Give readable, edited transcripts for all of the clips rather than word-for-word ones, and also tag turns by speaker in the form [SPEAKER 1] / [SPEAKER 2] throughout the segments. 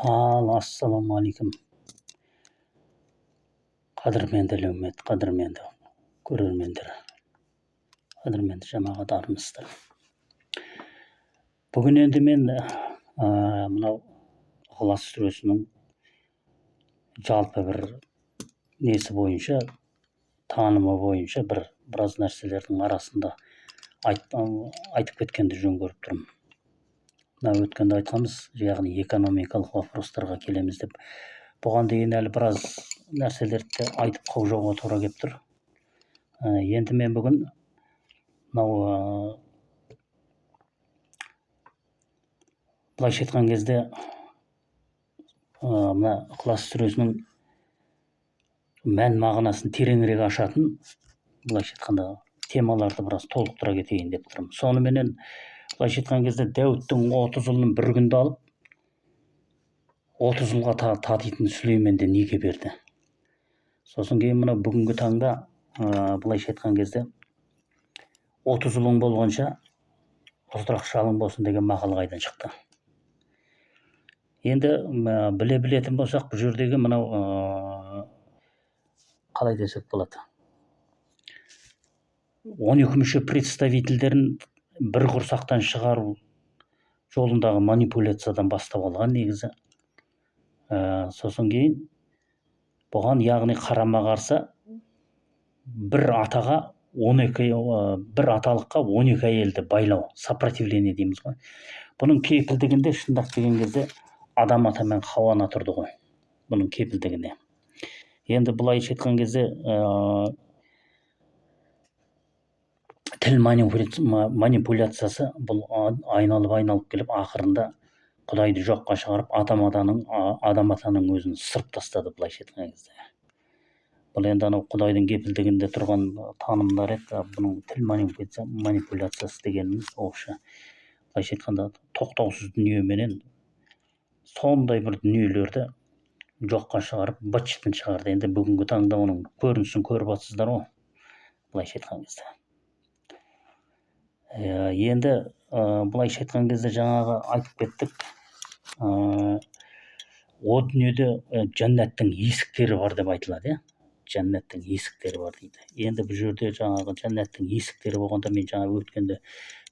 [SPEAKER 1] Ассалаумағалейкум. Қадірменді әлеумет, қадірменді көрермендер, қадірменді жамағат армысыздар. Бүгін енді мен мынау ықылас сүресінің жалпы бір несі бойынша, танымы бойынша біраз нәрселердің арасында айтып кеткенді жөн көріп тұрмын. Мына өткенде айтқанбыз, яғни экономикалық вопростарға келеміз деп. Бұған дейін әлі біраз нәрселерді айтып қаужауға тура келіп тұр. Енді мен бүгін мынау былайша айтқан кезде мына ықылас сүресінің мән мағынасын тереңірек ашатын, былайша айтқанда темаларды біраз толықтыра кетейін деп тұрмын. Соныменен былайша айтқан кезде Дәуіттің 30 ұлын бір күнде алып, 30 жылға татитын Сүлейменде неге берді. Сосын кейін мына бүгінгі таңда былайша айтқан кезде 30 ұлың болғанша ұзырақ шалың болсын деген мақал қайдан шықты. Енді біле білетін болсақ, бұл жердегі мынау қалай десек болады, 12 мүше представительдерін бір құрсақтан шығару жолындағы манипуляциядан бастап алған негізі. Сосын кейін бұған яғни қарама қарсы бір аталыққа 12 әйелді байлау, сопротивление дейміз ғой. Бұның кепілдігінде шындақ деген кезде Адам ата мен Хауа ана тұрды ғой. Бұның кепілдігіне. Енді былайша айтқан кезде тіл манипуляциясы бұл айналып келіп ақырында Құдайды жоққа шығарып Адам атаның өзін сырып тастады былайша айтқан кезде. Бұл енді анау Құдайдың кепілдігінде тұрған танымдар еді. Бұның тіл манипуляциясы дегеніміз осы. Былайша айтқанда тоқтаусыз дүниеменен сондай бір дүниелерді жоққа шығарып, быт-шытын шығарды. Енді бүгінгі таңда оның көрінісін көріп жатсыздар ғой, былайша айтқан кезде. Енді былайша айтқан кезде жаңағы айтып кеттік, о дүниеде жәннаттың есіктері бар деп айтылады, жәннаттың есіктері бар дейді. Енді бұл жерде жаңағы жәннаттың есіктері болғанда мен жаңа өткенде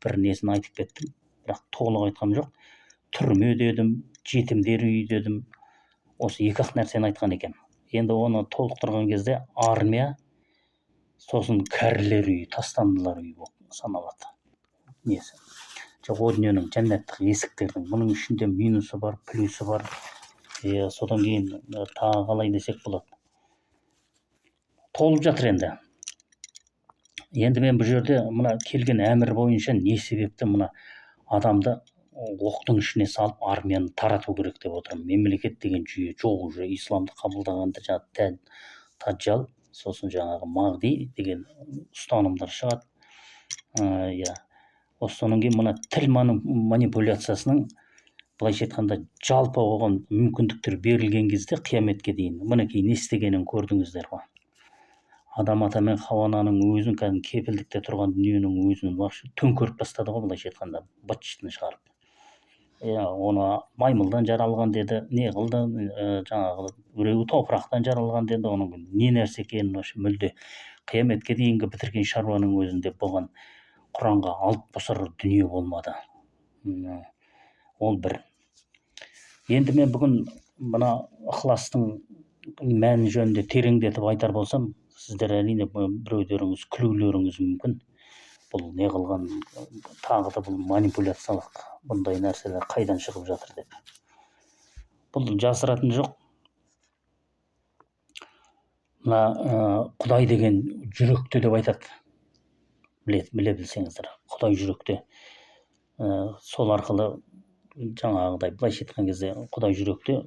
[SPEAKER 1] бір несін айтып кеттім, бірақ толық айтқам жоқ. Түрме дедім, жетімдер үйі дедім, осы екі-ақ нәрсені айтқан екен. Енді оны толықтырған кезде армия, сосын кәрілер үйі, тастандылар үйі болып саналады. Несі? О дүниенің жәннаттық есіктердің, бұның ішінде минусы бар, плюсы бар. Содан кейін тағы қалай десек болады. Толып жатыр енді. Енді мен бұл жерде мына келген әмір бойынша не себепті мына адамды оқтың ішіне салып армияны тарату керек деп отырмын. Мемлекет деген жүйе жоқ уже. Исламды қабылдағанда жаңағы таджал, сосын жаңағы мағди деген ұстанымдар шығады. Осыдан кейін мына тіл манипуляциясының былайша айтқанда жалпы оған мүмкіндіктер берілген кезде қияметке дейін мінекей не істегенін көрдіңіздер ғой. Адам ата мен Хауа ананың өзін кепілдікте тұрған дүниенің өзін төңкеріп тастады ғой, былайша айтқанда быт-шытын шығарып. Оны маймылдан жаралған деді, не қылды, жаңағы біреуі топырақтан жаралған деді, оның не нәрсе екенін мүлде қияметке дейінгі бітірген шаруаның өзінде болған Құранға алып қосар дүние болмады. Ол бір. Енді мен бүгін мына ықыластың мәні жөнінде тереңдетіп айтар болсам, сіздер әрине біреулеріңіз күлулеріңіз мүмкін. Бұл не қылған, тағы да бұл манипуляциялық бұндай нәрселер қайдан шығып жатыр деп. Бұл жасыратын жоқ. Мына Құдай деген жүректе деп айтады. Біле білсеңіздер, Құдай жүректе. Сол арқылы жаңағыдай былайша айтқан кезде Құдай жүректе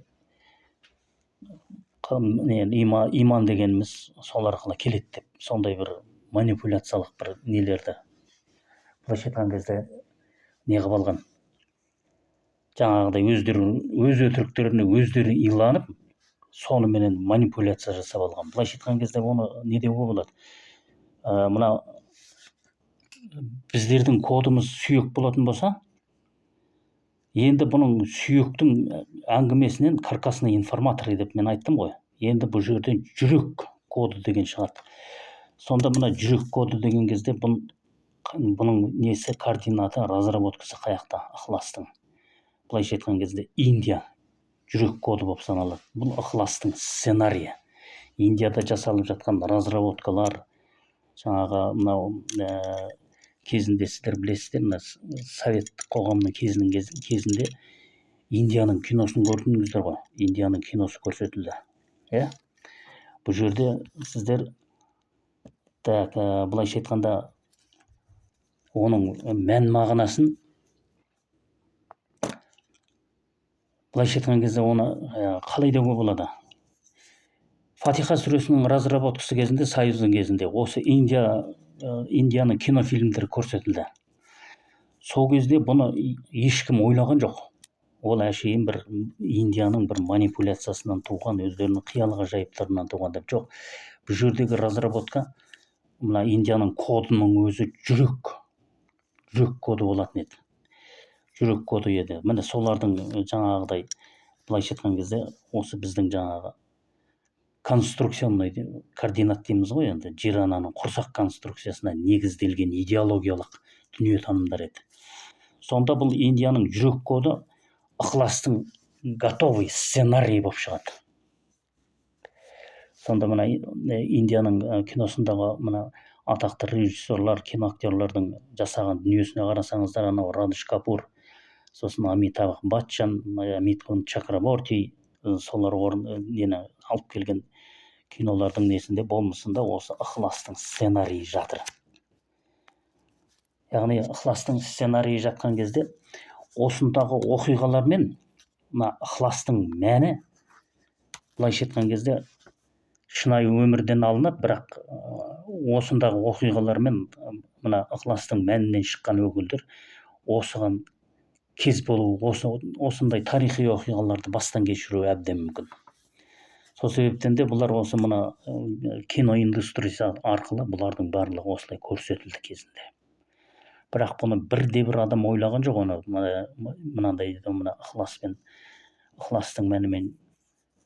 [SPEAKER 1] иман дегеніміз сол арқылы келеді деп, сондай бір манипуляциялық бір нелерді былайша айтқан кезде не қылып алған. Жаңағыдай өз өтіріктеріне өздері иланып, соныменен манипуляция жасап алған. Былайша айтқан кезде оны не деуге болады? Мына біздердің кодымыз сүйек болатын болса, Енді бұның сүйектің әңгімесінен каркасный информаторы деп мен айттым ғой. Енді бұл жерден жүрек коды деген шығады. Сонда мына жүрек коды деген кезде бұның несі, координаты, разработкасы қаяқта? Ықыластың. Былайша айтқан кезде Индия жүрек коды болып саналады. Бұл ықыластың сценарийі. Индияда жасалып жатқан разработкалар, жаңағы мынау кезінде сіздер білесіздер, мына советтік қоғамның кезінде Индияның киносын көрдіңіздер ғой. Индияның киносы көрсетілді. Бұл жерде сіздер былайша айтқанда оның мән мағынасын, былайша айтқан кезде оны қалай деуге болады? Фатиха сүресінің разработкасы кезінде, Союздың кезінде осы Индияның кинофильмдері көрсетілді. Сол кезде бұны ешкім ойлаған жоқ. Ол әшейін бір Индияның бір манипуляциясынан туған, өздерінің қиял ғажайыптарынан туған деп жоқ. Бұл жердегі разработка мына Индияның кодының өзі жүрек коды болатын еді. Жүрек коды еді. Міне солардың жаңағыдай, былайша айтқан кезде осы біздің жаңағы конструкционный координат дейміз ғой, енді жер ананың құрсақ конструкциясына негізделген идеологиялық дүниетанымдар еді. Сонда бұл Индияның жүрек коды ықыластың готовый сценарий болып шығады. Сонда мына Индияның киносындағы мына атақты режиссерлар, киноактерлардың жасаған дүниесіне қарасаңыздар, анау Радыш Капур, сосын Амитабх Баччан, Митхун Чакраборти, солар алып келген кинолардың несінде, болмысында осы ықыластың сценарийі жатыр. Яғни ықыластың сценарийі жатқан кезде осындағы оқиғалармен мына ықыластың мәні, былайша айтқан кезде шынайы өмірден алынады, бірақ осындағы оқиғалармен мына ықыластың мәнінен шыққан өкілдер осыған кез болу, осындай тарихи оқиғаларды бастан кешіру әбден мүмкін. Сол себептен де бұлар осы мына киноиндустриясы арқылы бұлардың барлығы осылай көрсетілді кезінде. Бірақ бұны бірде-бір адам ойлаған жоқ, оны мынандай мына ықыластың мәнімен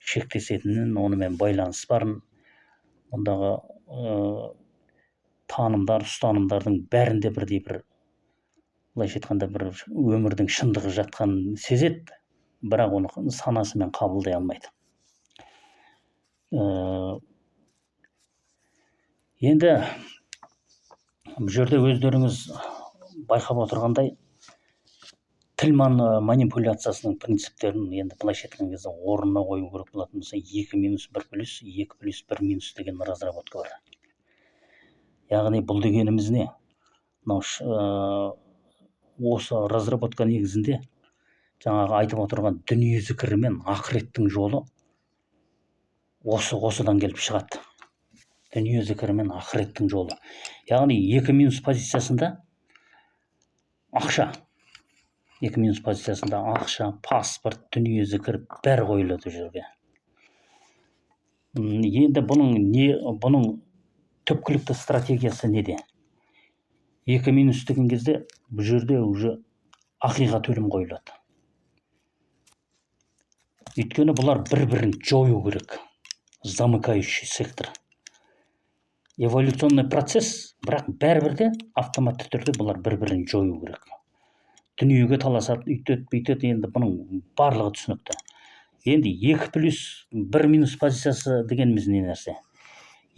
[SPEAKER 1] шектесетінін, онымен байланыс барын, мұндағы танымдар, ұстанымдардың бәрінде бірдей бір, былайша айтқанда бір өмірдің шындығы жатқанын сезеді, бірақ оны санасымен қабылдай алмайды. Енді бұл жерде өздеріңіз байқап отырғандай, тіл манипуляциясының принциптерін енді былайша айтқан кезде орнына қою керек болатын болса, 2-1+2+1- деген разработка бар. Яғни бұл дегеніміз не? Осы разработка негізінде жаңағы айтып отырған дүние зікірі мен ақыреттің жолы осыдан келіп шығады. Дүние зікірі мен ақыреттің жолы. Яғни 2- позициясында ақша. 2- позициясында ақша, паспорт, дүние зікір бәрі қойылады жерге. Енді бұның түпкілікті стратегиясы неде? 2- деген кезде бұл жерде уже ақиқат өлім қойылады. Өйткені бұлар бір-бірін жою керек. Замыкающий сектор. Эволюционный процесс, бірақ бәрібір де автоматты түрде бұлар бір-бірін жою керек. Дүниеге таласады, үйтеді, енді бұның барлығы түсінікті. Енді 2+1- позициясы дегеніміз не нәрсе?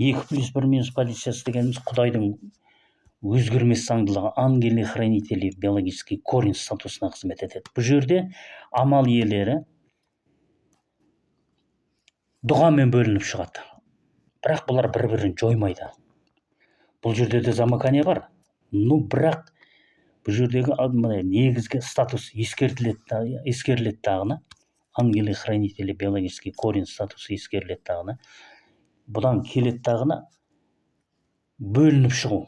[SPEAKER 1] 2+1- позициясы дегеніміз Құдайдың өзгермес заңдылығы, ангели хранители биологический корень статусына қызмет етеді. Бұл жерде амал иелері дұғамен бөлініп шығады. Бірақ бұлар бір-бірін жоймайды. Бұл жерде де замыкание бар. Бірақ бұл жердегі негізгі статус ескеріледі тағына. Ангели хранители биологический корень статусы ескеріледі тағына. Бұдан келеді тағына бөлініп шығу.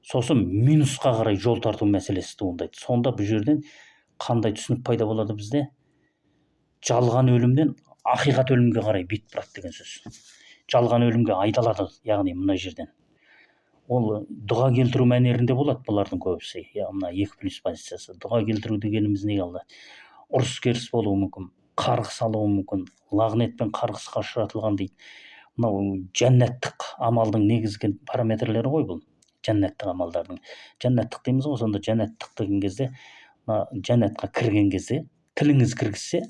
[SPEAKER 1] Сосын минусқа қарай жол тарту мәселесі туындайды. Сонда бұл жерден қандай түсінік пайда болады бізде? Жалған өлімнен ақиқат өлімге қарай бет бұрады деген сөз. Жалған өлімге айдалады, яғни мына жерден. ол дұға келтіру мәнерінде болады бұлардың көбісі. Мына 2+ позициясы. Дұға келтіру дегеніміз не алды? Ұрыс керіс болуы мүмкін, қарғыс алуы мүмкін, лағнетпен қарғысқа ұшыратылған дейді. Мынау жәннаттық амалдың негізгі параметрлері ғой бұл. Жәннаттық амалдардың. Жәннаттық дейміз ғой, сонда жәннаттық деген кезде, жәннатқа кірген кезде тіліңіз кіргізсе,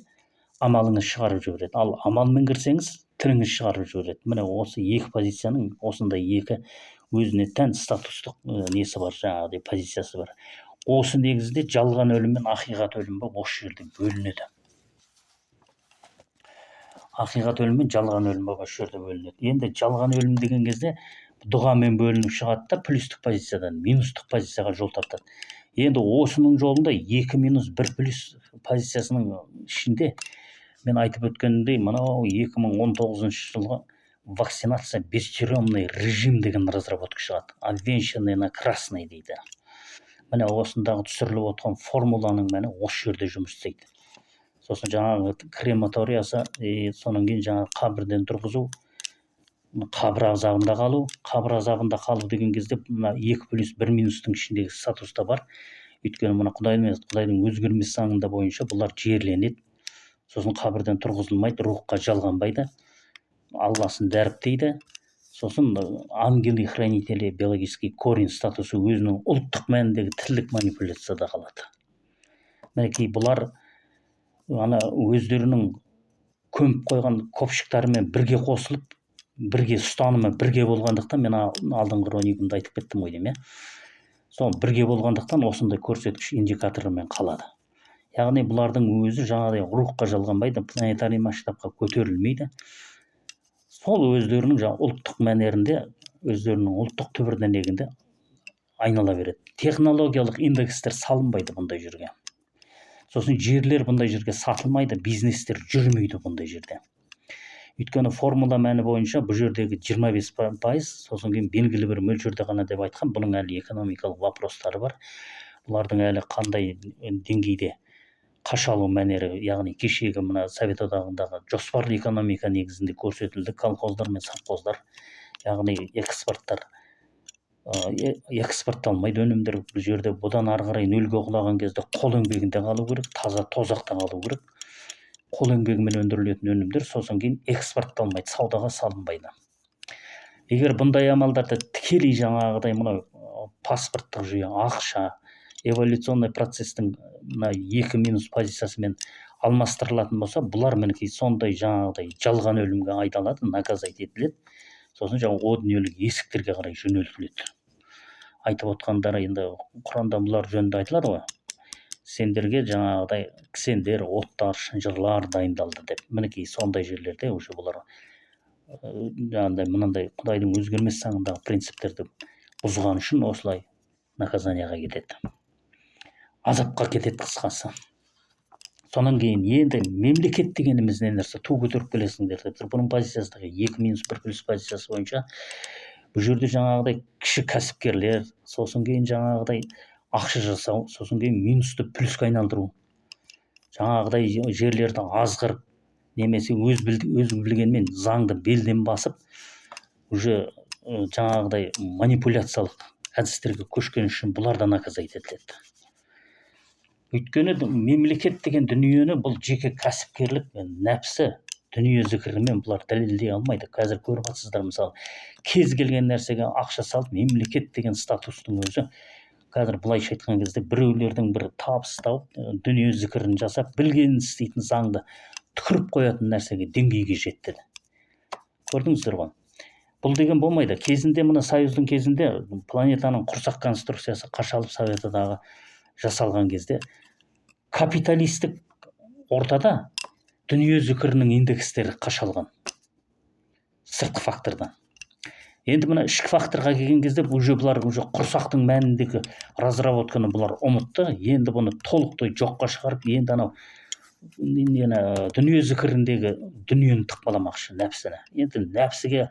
[SPEAKER 1] амалыңыз шығарып жібереді. Ал амалмен кірсеңіз, тіліңіз шығарып жібереді. Міне осы екі позицияның осындай екі өзіне тән статустық несі бар, жаңағыдай позициясы бар. Осы негізде жалған өлім мен ақиқат өлімі осы жерде бөлінеді. Ақиқат өлім мен жалған өлім осы жерде бөлінеді. Енді жалған өлім деген кезде дұғамен бөлініп шығады да плюстік позициядан минустық позицияға жол тартады. Енді осының жолында 2-1+ позициясының ішінде мен айтып өткенімдей, мынау 2019 жылғы вакцинация бестюремный режим деген разработка шығады. Обвенчанный на красный дейді. Міне осындағы түсіріліп отқан формуланың мәні осы жерде жұмыс істейді. Сосын жаңағы крематориясы, сонан кейін жаңағы қабірден тұрғызу, қабір азабында қалу. Қабір азабында қалу деген кезде мына 2+1- ішіндегі статуста бар. Өйткені мына Құдайдың өзгермес заңында бойынша бұлар жерленеді. Сосын қабірден тұрғызылмайды, рухқа жалғанбайды, алласын дәріптейді. Сосын ангелы хранители биологический корень статусы өзінің ұлттық мәніндегі тілдік манипуляцияда қалады. Мінекей бұлар өздерінің көміп қойған көпшіктарымен бірге қосылып, бірге ұстанымы бірге болғандықтан, мен алдыңғы роникімді айтып кеттім ғой деймін. Сол бірге болғандықтан осындай көрсеткіш индикаторымен қалады. Яғни бұлардың өзі жаңағыдай рухқа жалғанбайды, планетарий масштабқа көтерілмейді. Сол өздерінің ұлттық мәнерінде, өздерінің ұлттық түбірденегінде айнала береді. Технологиялық индекстер салынбайды бұндай жерге. Сосын жерлер бұндай жерге сатылмайды, бизнестер жүрмейді бұндай жерде. Өйткені формула мәні бойынша бұл жердегі 25%, сосын кейін белгілі бір мөлшерде ғана деп айтқан, бұның әлі экономикалық вопростары бар. Бұлардың әлі қандай деңгейде қашалу мәнері, яғни кешегі мына Совет одағындағы жоспарлы экономика негізінде көрсетілді. Колхоздар мен совхоздар, яғни экспортталмайды өнімдер. Бұл жерде бұдан ары қарай нөлге құлаған кезде қол еңбегінде қалу керек, таза тозақта қалу керек. Қол еңбегімен өндірілетін өнімдер сосын кейін экспортталмайды, саудаға салынбайды. Егер бұндай амалдарды тікелей жаңағыдай мынау паспорттық жүйе, ақша, эволюционный процестің 2- позициясымен алмастырылатын болса, бұлар мінекей сондай жаңағыдай жалған өлімге айдалады, наказать етіледі. Сосын жаңағы о дүниелік есіктерге қарай жөнелтіледі. Айтып отқандары енді Құранда бұлар жөнінде айтылады ғой. Сендерге жаңағыдай кісендер, оттар, шынжырлар дайындалды деп. Мінекей сондай жерлерде уже бұлар жаңағыдай мынандай Құдайдың өзгермес заңындағы принциптерді бұзған үшін осылай наказанияға кетеді. Азапқа кетеді қысқасы. Сонан кейін енді мемлекет дегеніміз не нәрсе? Ту көтеріп келесіңдер деп. Бұның позициясындағы 2-1+ позициясы бойынша бұл жерде жаңағыдай кіші кәсіпкерлер, сосын кейін жаңағыдай ақша жасау, сосын кейін минусты плюсқа айналдыру. Жаңағыдай жерлерді азғырып, немесе өз білгенмен заңды белден басып, уже жаңағыдай манипуляциялық әдістерге көшкен үшін бұлар да наказать етіледі. Өйткені мемлекет деген дүниені бұл жеке кәсіпкерлік пен нәпсі дүние зікірімен бұлар дәлелдей алмайды. Қазір көріп жатсыздар, мысалы, кез келген нәрсеге ақша салып, мемлекет деген статустың өзі қазір былайша айтқан кезде біреулердің бір табыс тауып, дүние зікірін жасап, білгенін істейтін заңды түкіріп қоятын нәрсеге деңгейге жетті. Көрдіңіздер ғой? Бұл деген болмайды. Кезінде мына Союздың кезінде планетаның құрсақ конструкциясы қашалып Советодағы жасалған кезде капиталистік ортада дүние зікірінің индекстері қашалған сыртқы фактордан. Енді мына ішкі факторға келген кезде бұлар құрсақтың мәніндегі разработканы бұлар ұмытты. Енді бұны толықтай жоққа шығарып, енді анау дүние зікіріндегі дүниені тықпаламақшы, нәпсіні. Енді нәпсіге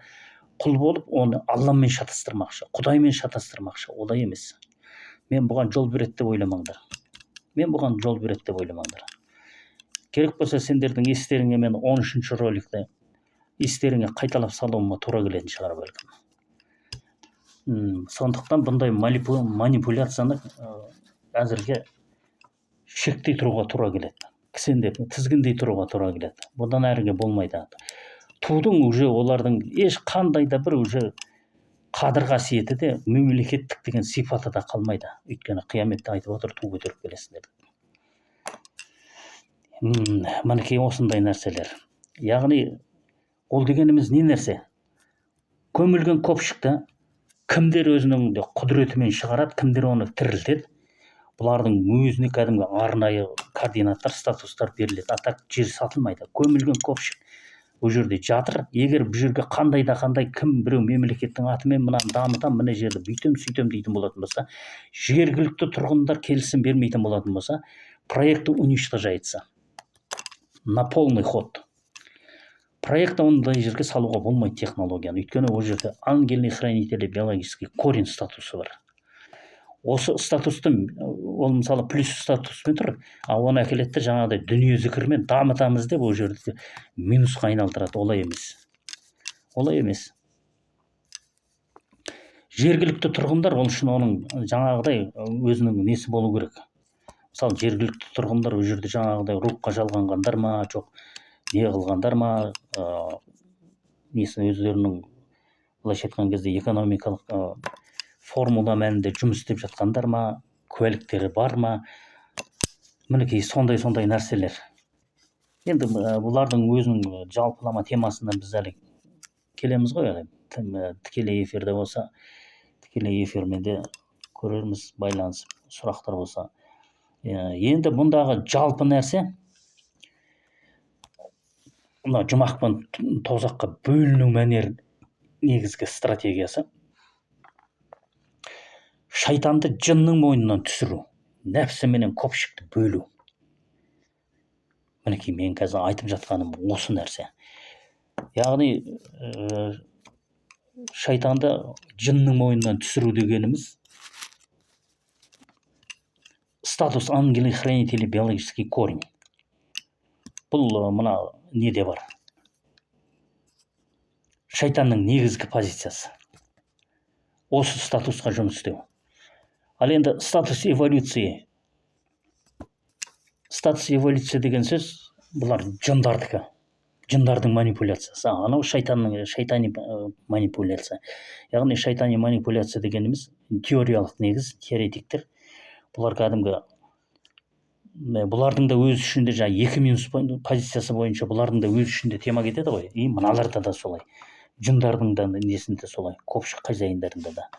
[SPEAKER 1] құл болып, оны Алламен шатастырмақшы, Құдаймен шатастырмақшы. Олай емес. Мен бұған жол береді деп ойламаңдар. Керек болса сендердің естеріңе мен 13-ші роликте естеріңе қайталап салуыма тура келетін шығар бәлкім. Сондықтан бұндай манипуляцияны әзірге шектей тұруға тура келеді, кісендеп тізгіндей тұруға тура келеді. Бұдан әріге болмайды. Тудың уже олардың ешқандай да бір уже қадір қасиеті де мемлекеттік деген сипаты да қалмайды. Өйткені қияметте айтып отыр, ту көтеріп келесіңдер. Мінекей осындай нәрселер. Яғни ол дегеніміз не нәрсе? Көмілген көпшікті кімдер өзінің құдіретімен шығарады, кімдер оны тірілтеді. Бұлардың өзіне кәдімгі арнайы координаттар, статустар беріледі. А жер сатылмайды. Көмілген көпшік ол жерде жатыр. Егер бұл жерге қандай да қандай кім біреу мемлекеттің атымен мынаны дамытам, мына жерді бүйтем, сөйтем дейтін болатын болса, жергілікті тұрғындар келісім бермейтін болатын болса, проекты уничтожается на полный ход. Проекты ондай жерге салуға болмайды технологияны. Өйткені ол жерде ангельный хранитель биологический корень статусы бар. Осы статусты ол мысалы плюс статуспен тұр, а оны әкеледі жаңағыдай дүние зікірмен дамытамыз деп ол жерде минусқа айналдырады. Олай емес. Олай емес. Жергілікті тұрғындар ол үшін оның жаңағыдай өзінің несі болу керек. Мысалы жергілікті тұрғындар ол жерде жаңағыдай рухқа жалғанғандар ма, жоқ не қылғандар ма, несін өздерінің былайша айтқан кезде экономикалық формула мәнінде жұмыс істеп жатқандар ма, куәліктері бар ма, мінекей сондай нәрселер. Енді бұлардың өзінің жалпылама темасына біз әлі келеміз ғой, тікелей эфирде болса, тікелей эфирмен де көрерміз, байланысып сұрақтар болса. Енді бұндағы жалпы нәрсе, мына жұмақ пен тозаққа бөліну мәнер негізгі стратегиясы. Шайтанды жынның мойнынан түсіру, нәпсі менен көпшікті бөлу. Мінекей мен қазір айтып жатқаным осы нәрсе. Яғни шайтанды жынның мойнынан түсіру дегеніміз статус ангелы хранители биологический корень. Бұл мына неде бар? Шайтанның негізгі позициясы. Осы статусқа жұмыс істеу. Ал енді статус эволюция деген сөз, бұлар жындардікі. Жындардың манипуляциясы. Анау шайтани манипуляция. Яғни шайтани манипуляция дегеніміз теориялық негіз, теоретиктер. Бұлар кәдімгі, бұлардың да өз ішінде екі минус позициясы бойынша бұлардың да өз ішінде тема кетеді ғой. Мыналарда да солай. Жындардың да несінде солай. Көпшік қожайындарында да.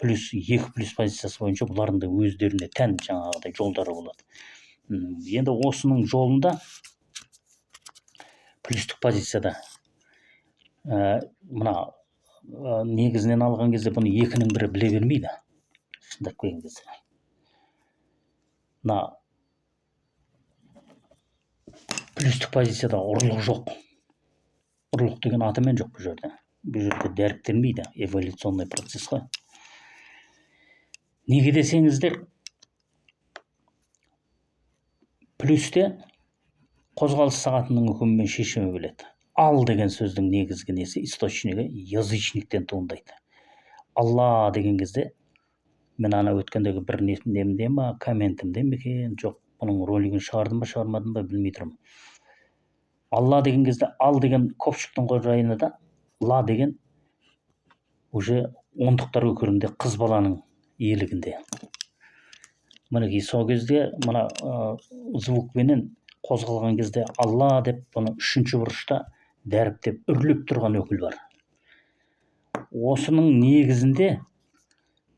[SPEAKER 1] Екі плюс позициясы бойынша бұлардың да өздеріне тән жаңағыдай жолдары болады. Енді осының жолында плюстік позицияда мына негізінен алған кезде бұны екінің бірі біле бермейді. Шындап келген кезде. Мына плюстік позицияда ұрлық жоқ. Ұрлық деген атымен жоқ бұл жерде. Бұл жерде дәріптелмейді. Эволюционный процесс қой. Неге десеңіздер, плюсте қозғалыс сағатының үкімімен шешімі біледі. Ал деген сөздің негізгі несі, источнигі язычниктен туындайды. Алла деген кезде, мен ана өткендегі бір немде ма, комментімде ме екен, жоқ, бұның ролигін шығардым ба, шығармадым ба, білмей тұрмын. Алла деген кезде, ал деген көпшіктің қожайыны да, ла деген уже ондықтар өкірінде қыз баланың иелігінде. Мінекей сол кезде мына звукпенен қозғалған кезде Алла деп бұны үшінші бұрышта дәріптеп үрлеп тұрған өкіл бар. Осының негізінде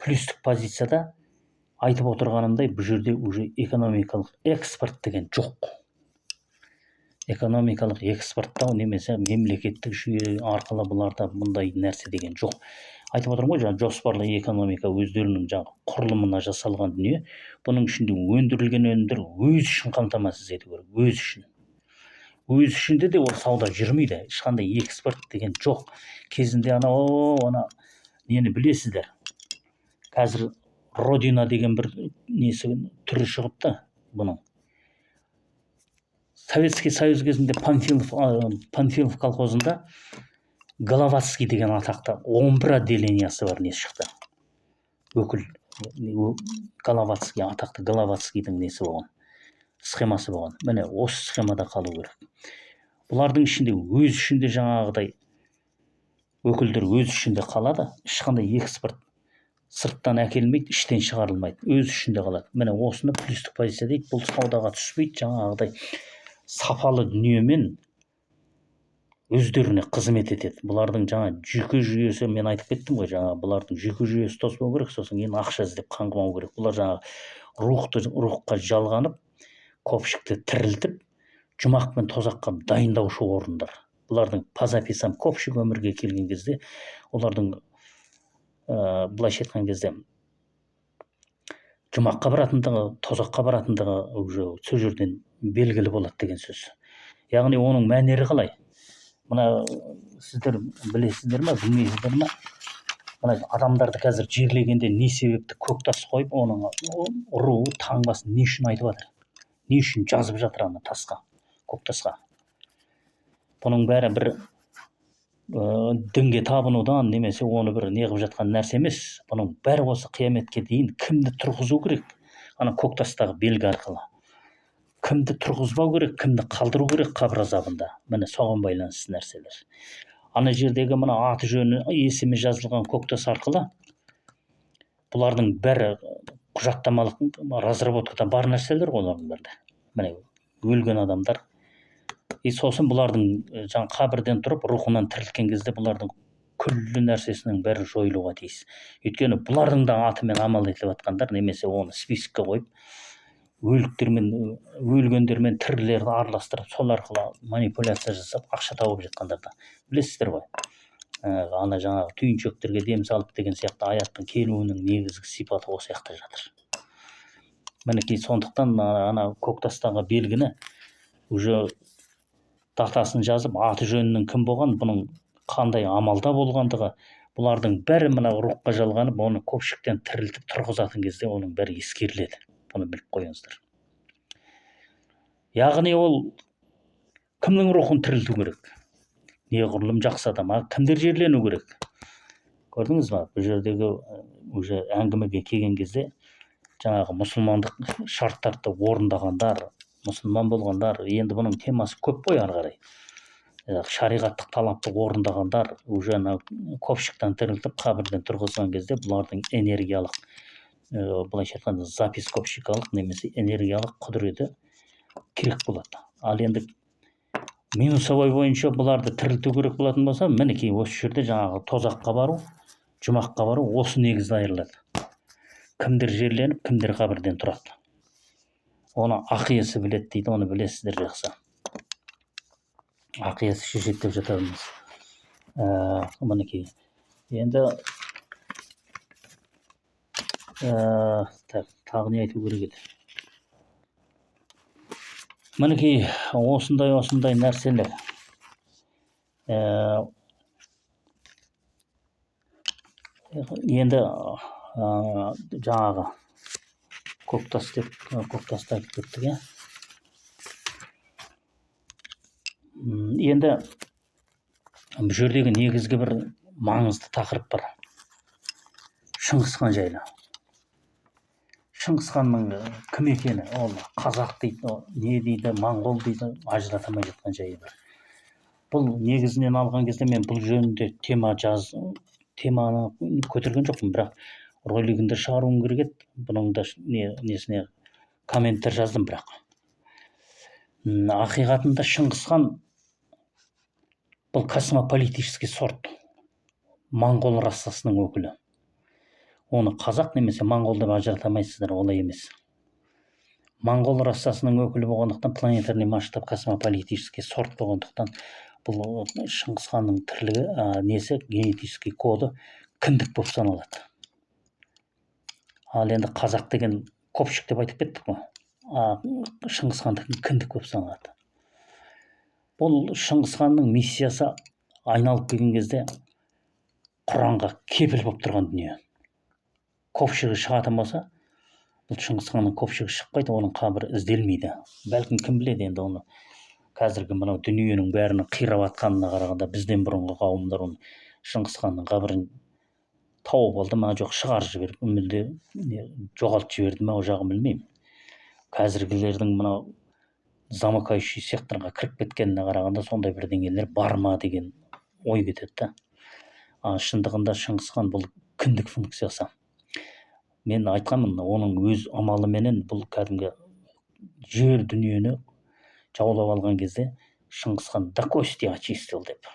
[SPEAKER 1] плюстік позицияда айтып отырғанымдай бұл жерде уже экономикалық экспорт деген жоқ. Экономикалық экспорттау немесе мемлекеттік жүйе арқылы бұларда бұндай нәрсе деген жоқ. Айтып отырмын ғой, жоспарлы экономика өздерінің құрылымына жасалған дүние. Бұның ішінде өндірілген өнімдер өз үшін қамтамасыз ету керек, өз үшін. Өз ішінде де ол сауда жүрмейді. Ешқандай экспорт деген жоқ. Кезінде ана нені білесіздер. Қазір Родина деген бір несі түрі шығыпты бұның. Советский Союз кезінде Панфилов колхозында Головацкий деген атақты 11 отделениясы бар несі шықты. Өкіл Головацкий, атақты Головацкийдің несі болған, схемасы болған. Міне осы схемада қалу керек. Бұлардың ішінде өз ішінде жаңағыдай өкілдер өз ішінде қалады, ешқандай экспорт сырттан әкелмейді, іштен шығарылмайды, өз ішінде қалады. Міне осыны плюстік позиция дейді. Бұл саудаға түспейді, жаңағыдай сапалы дүниемен өздеріне қызмет етеді. Бұлардың жаңа жүйке жүйесі, мен айтып кеттім ғой, жаңа бұлардың жүйке жүйесі тоспау керек, сосын кейін ақша іздеп қаңғымау керек. Бұлар жаңа рухқа жалғанып, көпшікті тірілтіп, жұмақ пен тозаққа дайындаушы орындар. Бұлардың пазаписам көпшік өмірге келген кезде, олардың былайша айтқан кезде жұмаққа баратындығы, тозаққа баратындығы уже сол жерден белгілі болады деген сөз. Яғни оның мәнері қалай? Мына сіздер білесіздер ме, білмейсіздер ме? Мына адамдарды қазір жерлегенде не себепті көктас қойып, оның ұруы, таңбасын не үшін айтып жатыр? Не үшін жазып жатыр ана тасқа, көктасқа? Бұның бәрі бір дінге табынудан немесе оны бір неғып жатқан нәрсе емес. Бұның бәрі осы қияметке дейін кімді тұрғызу керек? Ана көктастағы белгі арқылы. Кімді тұрғызбау керек, кімді қалдыру керек қабір азабында. Міне соған байланысты нәрселер. Ана жердегі мына аты жөні есімі жазылған көктас арқылы бұлардың бәрі құжаттамалық разработкада бар нәрселер олардың бәрі. Міне өлген адамдар. Сосын бұлардың жаңа қабірден тұрып рухынан тірілткен кезде бұлардың күллі нәрсесінің бәрі жойылуға тиіс. Өйткені бұлардың да атымен амал етіп жатқандар, немесе оны списокқа қойып, өлгендермен тірілерді араластырып, сол арқылы манипуляция жасап, ақша тауып жатқандарды білесіздер ғой. Ана жаңағы түйіншектерге дем салып деген сияқты аяттың келуінің негізгі сипаты осы жақта жатыр. Мінекей сондықтан ана көктастағы белгіні уже датасын жазып, аты жөнінің кім болған, бұның қандай амалда болғандығы, бұлардың бәрі мына рухқа жалғанып, оны көпшіктен тірілтіп тұрғызатын кезде оның бәрі ескеріледі. Бұны біліп қойыңыздар. Яғни ол кімнің рухын тірілту керек? Неғұрлым жақсы адам, кімдер жерлену керек? Көрдіңіз ба? Бұл жердегі уже әңгімеге келген кезде жаңағы мұсылмандық шарттарды орындағандар, мұсылман болғандар, енді бұның темасы көп қой ары қарай. Шариғаттық талапты орындағандар уже көпшіктен тірілтіп қабірден тұрғызған кезде бұлардың энергиялық, былайша айтқанда запископщикалық немесе энергиялық құдіреті керек болады. Ал енді минусовой бойынша бұларды тірілту керек болатын болса, мінекей осы жерде жаңағы тозаққа бару, жұмаққа бару осы негізде айырылады. Кімдер жерленіп, кімдер қабірден тұрады. Оны ақ иесі біледі дейді, оны білесіздер жақсы. Ақ иесі шешеді деп жатамыз. Мінекей. Енді тағы не айту керек еді? Мінекей осындай нәрселер. Енді жаңағы көктасты айтып кеттік, иә. Енді бұл жердегі негізгі бір маңызды тақырып бар. Шыңғысхан жайлы. Шыңғысханның кім екені, ол қазақ дейді, не дейді, моңғол дейді, ажыратамай жатқан жайы бар. Бұл негізінен алған кезде мен бұл жөнінде теманы көтерген жоқпын, бірақ ролигінде шығаруым керек еді. Бұның да несіне комменттер жаздым, бірақ ақиқатында Шыңғысхан бұл космополитический сорт, моңғол расасының өкілі. Оны қазақ немесе моңғол деп ажыратамайсыздар, олай емес. Моңғол расасының өкілі болғандықтан, планетарный масштаб космополитический сорт болғандықтан, бұл Шыңғысханның тірлігі, генетический коды кіндік болып саналады. Ал енді қазақ деген көпшік деп айтып кеттік қой. Шыңғысхандық кіндік болып саналады. Бұл Шыңғысханның миссиясы айналып келген кезде Құранға кепіл болып тұрған дүние. Көпшігі шығатын болса, бұл Шыңғысханның көпшігі шықпайды, оның қабірі ізделмейді. Бәлкім кім біледі, енді оны қазіргі мынау дүниенің бәрінің қирап атқанына қарағанда бізден бұрынғы қауымдар оны Шыңғысханның қабірін тауып алды ма жоқ шығарып жіберіп мүлде жоғалтып жіберді ма ол жағын білмеймін. Қазіргілердің мынау замыкающий секторға кіріп кеткеніне қарағанда сондай бірдеңелер бар ма деген ой кетеді да. Шындығында Шыңғысхан бұл кіндік функциясы. Мен айтқанмын, оның өз амалыменен бұл кәдімгі жер дүниені жаулап алған кезде Шыңғысхан до кости очистил деп.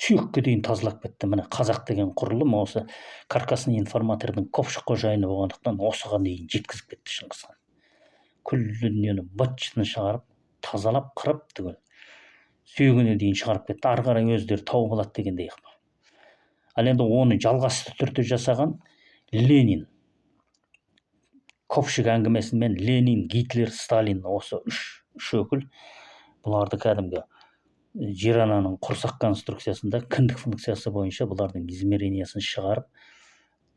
[SPEAKER 1] Сүйекке дейін тазалап кетті. Міне қазақ деген құрылым осы каркасный информатордың көпшік қожайыны болғандықтан осыған дейін жеткізіп кетті Шыңғысхан. Күллі дүниені быт-шытын шығарып, тазалап, қырып түгел сүйегіне дейін шығарып кетті. Ары қарай өздері тауып алады дегендей. Ал енді оны жалғасты түрде жасаған Ленин. Көпшік әңгімесімен Ленин, Гитлер, Сталин осы үш өкіл бұларды кәдімгі жер ананың құрсақ конструкциясында кіндік функциясы бойынша бұлардың измерениясын шығарып,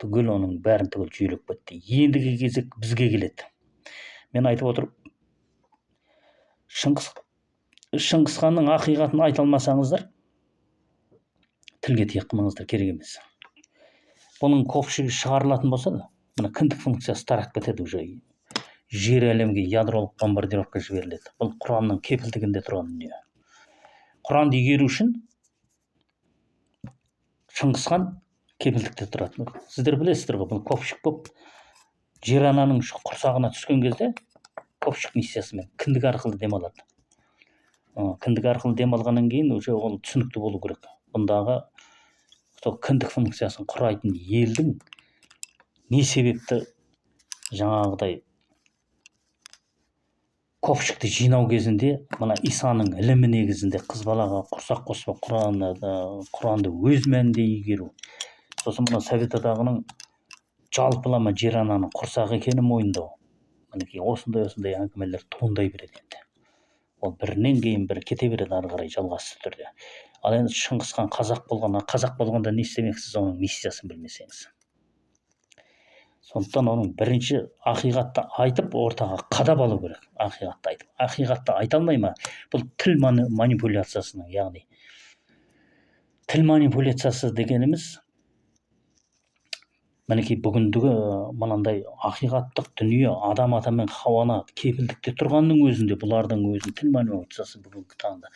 [SPEAKER 1] түгел оның бәрін түгел жүйелеп кетті. Ендігі кезек бізге келеді. Мен айтып отырып, Шыңғысханның ақиқатын айта алмасаңыздар, тілге тиек қылмаңыздар, керек емес. Бұның көпшігі шығарылатын болса да, мына кіндік функциясы тарап кетеді уже. Жер әлемге ядролық бомбардировка жіберіледі. Бұл Құранның кепілдігінде тұрған дүние. Құранды игеру үшін Шыңғысхан кепілдікте тұрады. Сіздер білесіздер ғой, бұл көпшік болып жер ананың құрсағына түскен кезде көпшік миссиясымен кіндік арқылы демалады. Кіндік арқылы демалғаннан кейін уже ол түсінікті болу керек. Бұндағы сол кіндік функциясын құрайтын елдің не себепті жаңағыдай көпшікті жинау кезінде мына Исаның ілімі негізінде қыз балаға құрсақ қоспа Құранды өз мәнінде игеру. Сосын мына Совет одағының жалпылама жер ананың құрсағы екенін мойындау. Мінекей осындай әңгімелер туындай береді енді. Ол бірінен кейін бірі кете береді ары қарай жалғасты түрде. Ал енді Шыңғысхан қазақ болғанда не істемексіз, оның миссиясын білмесеңіз. Сондықтан оның бірінші ақиқатты айтып, ортаға қадап алу керек. Ақиқатты айтып. Ақиқатты айта алмай ма? Бұл тіл манипуляциясының, яғни тіл манипуляциясы дегеніміз мінекей бүгіндігі мынандай ақиқаттық дүние адам ата мен Хауаны кепілдікте тұрғанның өзінде бұлардың өзін тіл манипуляциясы бүгінгі таңда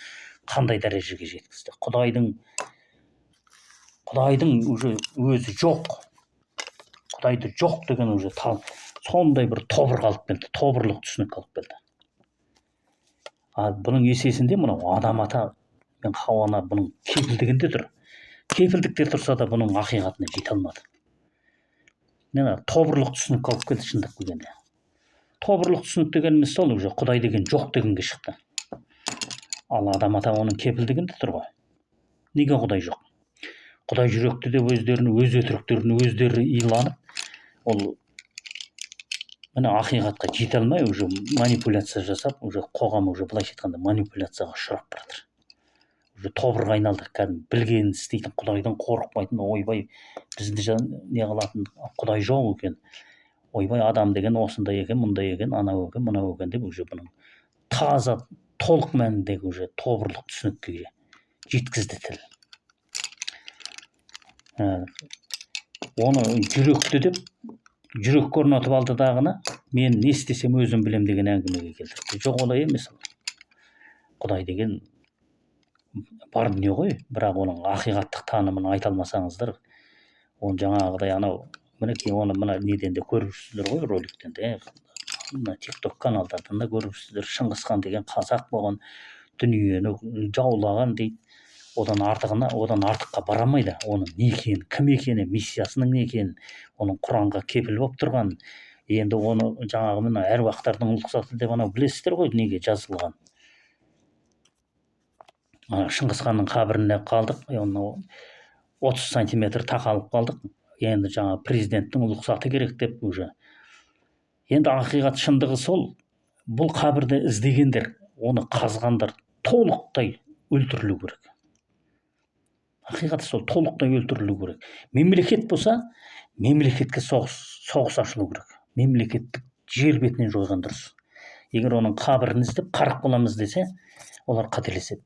[SPEAKER 1] қандай дәрежеге жеткізді. Құдайдың уже өзі жоқ. Құдайды жоқ деген уже сондай бір тобыр қалып келді, тобырлық түсінік қалып келді. Бұның есесінде мынау адам ата мен Хауаны бұның кепілдігінде тұр. Кепілдікте тұрса да бұның ақиқатына жете алмады. Тобырлық түсінік қалып келді шындап келгенде. Тобырлық түсінік дегеніміз сол уже Құдай деген жоқ дегенге шықты. Ал адам ата оның кепілдігінде тұр ғой. Неге Құдай жоқ? Құдай жүректі деп өз өтіріктерін өздері иланып, ол міне ақиқатқа жете алмай уже манипуляция жасап, уже қоғам уже былайша айтқанда манипуляцияға ұшырап баратыр. Уже тобырға айналдық, кәдімгі білгенін істейтін, Құдайдан қорықпайтын, ойбай бізді не қылатын Құдай жоқ екен. Ойбай адам деген осындай екен, мұндай екен, анау екен, мынау екен деп уже бұның таза толық мәніндегі уже тобырлық түсінікке жеткізді тіл. Оны жүректі деп жүрекке орнатып алды дағыны, мен не істесем өзім білем деген әңгімеге келді. Жоқ, олай емес. Құдай деген бар дүние ғой, бірақ оның ақиқаттық танымын айта алмасаңыздар, оны жаңағыдай анау мінекей оны мына неден де көріп жүрсіздер ғой, роликтен де, мына TikTok каналдардан да көріп жүрсіздер. Шыңғысхан деген қазақ болған, дүниені жаулаған дейді. Одан артыққа бара алмайды. Оның не екенін, кім екені, миссиясының не екенін, оның Құранға кепіл болып тұрған. Енді оны жаңағы мына әруақтардың ұлықсаты деп анау білесіздер ғой, неге жазылған. Шыңғысханның қабіріне қалдық, 30 сантиметр тақалып қалдық. Енді жаңа президенттің ұлықсаты керек деп уже. Енді ақиқат шындығы сол, бұл қабірді іздегендер, оны қазғандар толықтай өлтірілу керек. Ақиқаты сол, толықтай өлтірілу керек. Мемлекет болса, мемлекетке соғыс ашылу керек. Мемлекеттік жер бетінен жойған дұрыс. егер оның қабірін іздеп қарық боламыз десе, олар қателеседі.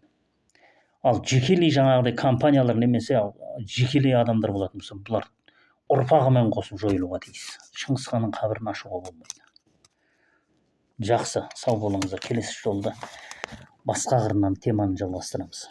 [SPEAKER 1] Ал жекелей жаңағыдай компаниялар немесе жекелей адамдар болатын болса, бұлар ұрпағымен қосып жойылуға тиіс. Шыңғыс ханның қабірін ашуға болмайды. Жақсы, сау болыңыздар. Келесі жолда басқа қырынан теманы жалғастырамыз.